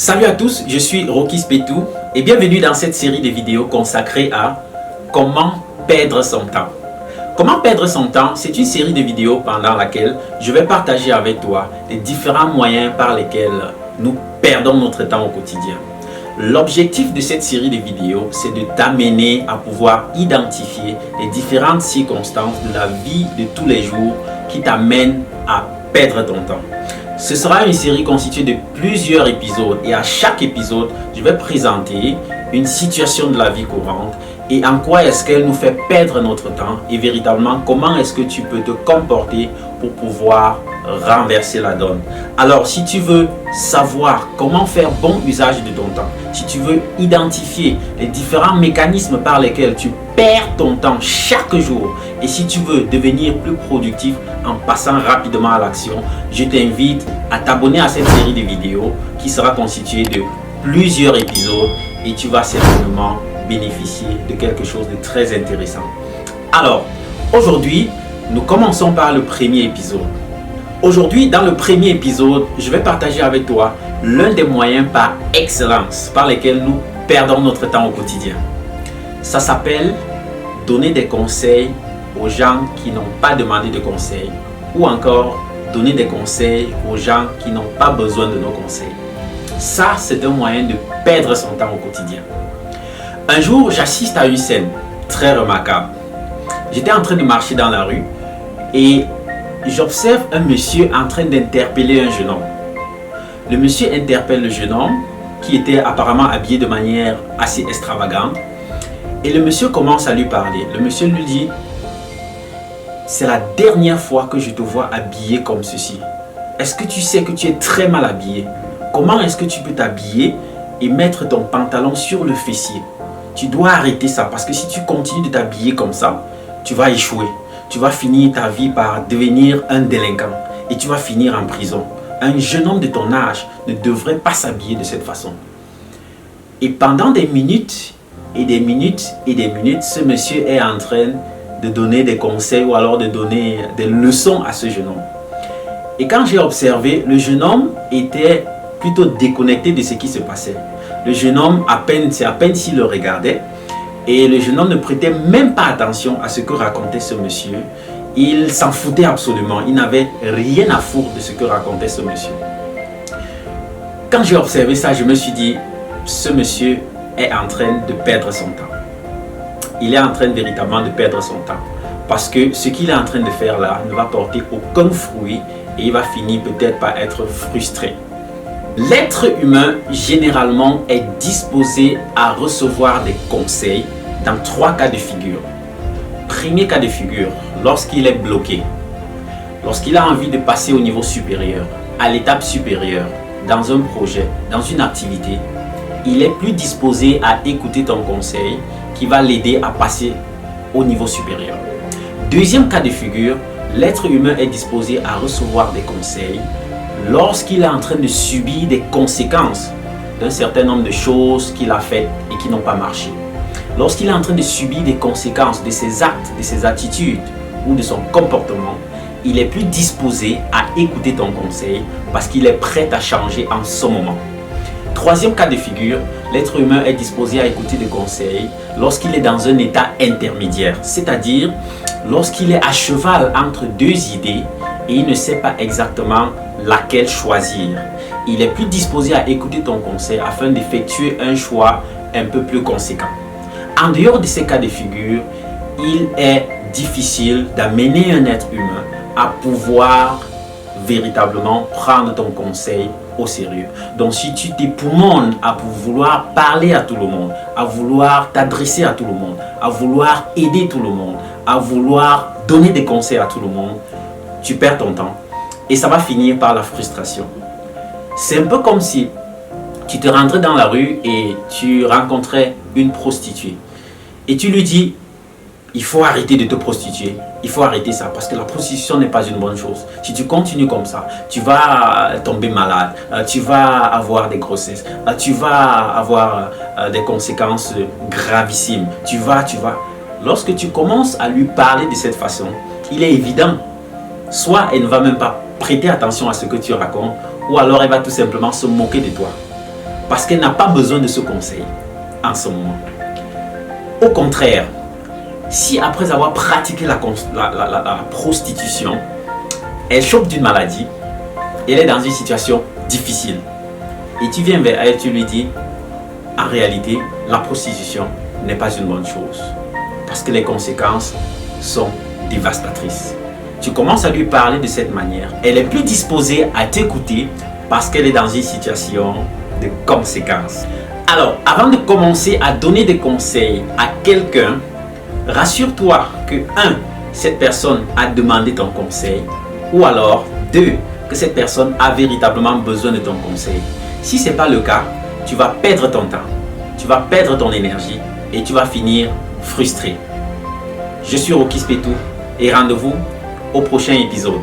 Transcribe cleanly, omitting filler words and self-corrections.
Salut à tous, je suis Rocky Spetou et bienvenue dans cette série de vidéos consacrée à comment perdre son temps. Comment perdre son temps, c'est une série de vidéos pendant laquelle je vais partager avec toi les différents moyens par lesquels nous perdons notre temps au quotidien. L'objectif de cette série de vidéos, c'est de t'amener à pouvoir identifier les différentes circonstances de la vie de tous les jours qui t'amènent à perdre ton temps. Ce sera une série constituée de plusieurs épisodes et à chaque épisode, je vais présenter une situation de la vie courante et en quoi est-ce qu'elle nous fait perdre notre temps et véritablement comment est-ce que tu peux te comporter pour pouvoir renverser la donne. Alors si tu veux savoir comment faire bon usage de ton temps, si tu veux identifier les différents mécanismes par lesquels tu perds ton temps chaque jour et si tu veux devenir plus productif en passant rapidement à l'action, je t'invite à t'abonner à cette série de vidéos qui sera constituée de plusieurs épisodes et tu vas certainement bénéficier de quelque chose de très intéressant. Alors, aujourd'hui, nous commençons par le premier épisode. Aujourd'hui, dans le premier épisode, je vais partager avec toi l'un des moyens par excellence par lesquels nous perdons notre temps au quotidien. Ça s'appelle donner des conseils aux gens qui n'ont pas demandé de conseils ou encore donner des conseils aux gens qui n'ont pas besoin de nos conseils. Ça, c'est un moyen de perdre son temps au quotidien. Un jour, j'assiste à une scène très remarquable. J'étais en train de marcher dans la rue et j'observe un monsieur en train d'interpeller un jeune homme. Le monsieur interpelle le jeune homme qui était apparemment habillé de manière assez extravagante et le monsieur commence à lui parler. Le monsieur lui dit: c'est la dernière fois que je te vois habillé comme ceci. Est-ce que tu sais que tu es très mal habillé? Comment est-ce que tu peux t'habiller et mettre ton pantalon sur le fessier? Tu dois arrêter ça parce que si tu continues de t'habiller comme ça, tu vas échouer. Tu vas finir ta vie par devenir un délinquant et tu vas finir en prison. Un jeune homme de ton âge ne devrait pas s'habiller de cette façon. Et pendant des minutes et des minutes et des minutes, ce monsieur est en train de donner des conseils ou alors de donner des leçons à ce jeune homme. Et quand j'ai observé, le jeune homme était plutôt déconnecté de ce qui se passait. Le jeune homme, c'est à peine s'il le regardait. Et le jeune homme ne prêtait même pas attention à ce que racontait ce monsieur. Il s'en foutait absolument. Il n'avait rien à foutre de ce que racontait ce monsieur. Quand j'ai observé ça, je me suis dit, ce monsieur est en train de perdre son temps. Il est en train véritablement de perdre son temps. Parce que ce qu'il est en train de faire là ne va porter aucun fruit et il va finir peut-être par être frustré. L'être humain, généralement, est disposé à recevoir des conseils dans 3 cas de figure. Premier cas de figure, lorsqu'il est bloqué, lorsqu'il a envie de passer au niveau supérieur, à l'étape supérieure, dans un projet, dans une activité, il est plus disposé à écouter ton conseil qui va l'aider à passer au niveau supérieur. Deuxième cas de figure, l'être humain est disposé à recevoir des conseils lorsqu'il est en train de subir des conséquences d'un certain nombre de choses qu'il a faites et qui n'ont pas marché. Lorsqu'il est en train de subir des conséquences de ses actes, de ses attitudes ou de son comportement, il est plus disposé à écouter ton conseil parce qu'il est prêt à changer en ce moment. Troisième cas de figure, l'être humain est disposé à écouter des conseils lorsqu'il est dans un état intermédiaire, c'est-à-dire lorsqu'il est à cheval entre 2 idées et il ne sait pas exactement laquelle choisir. Il est plus disposé à écouter ton conseil afin d'effectuer un choix un peu plus conséquent. En dehors de ces cas de figure, il est difficile d'amener un être humain à pouvoir véritablement prendre ton conseil au sérieux. Donc si tu t'époumones à vouloir parler à tout le monde, à vouloir t'adresser à tout le monde, à vouloir aider tout le monde, à vouloir donner des conseils à tout le monde, tu perds ton temps et ça va finir par la frustration. C'est un peu comme si tu te rentrais dans la rue et tu rencontrais une prostituée et tu lui dis: il faut arrêter de te prostituer, il faut arrêter ça parce que la prostitution n'est pas une bonne chose. Si tu continues comme ça, tu vas tomber malade, tu vas avoir des grossesses, tu vas avoir des conséquences gravissimes, tu vas. Lorsque tu commences à lui parler de cette façon, il est évident, soit elle ne va même pas prêter attention à ce que tu racontes, ou alors elle va tout simplement se moquer de toi. parce qu'elle n'a pas besoin de ce conseil en ce moment. Au contraire, si après avoir pratiqué la prostitution, elle chope d'une maladie, elle est dans une situation difficile, et tu viens vers elle, tu lui dis, en réalité, la prostitution n'est pas une bonne chose, parce que les conséquences sont dévastatrices. Tu commences à lui parler de cette manière, elle est plus disposée à t'écouter parce qu'elle est dans une situation de conséquences. Alors, avant de commencer à donner des conseils à quelqu'un, rassure-toi que 1. Cette personne a demandé ton conseil, ou alors 2. que cette personne a véritablement besoin de ton conseil. Si ce n'est pas le cas, tu vas perdre ton temps, tu vas perdre ton énergie et tu vas finir frustré. Je suis Rocky Spetou et rendez-vous au prochain épisode.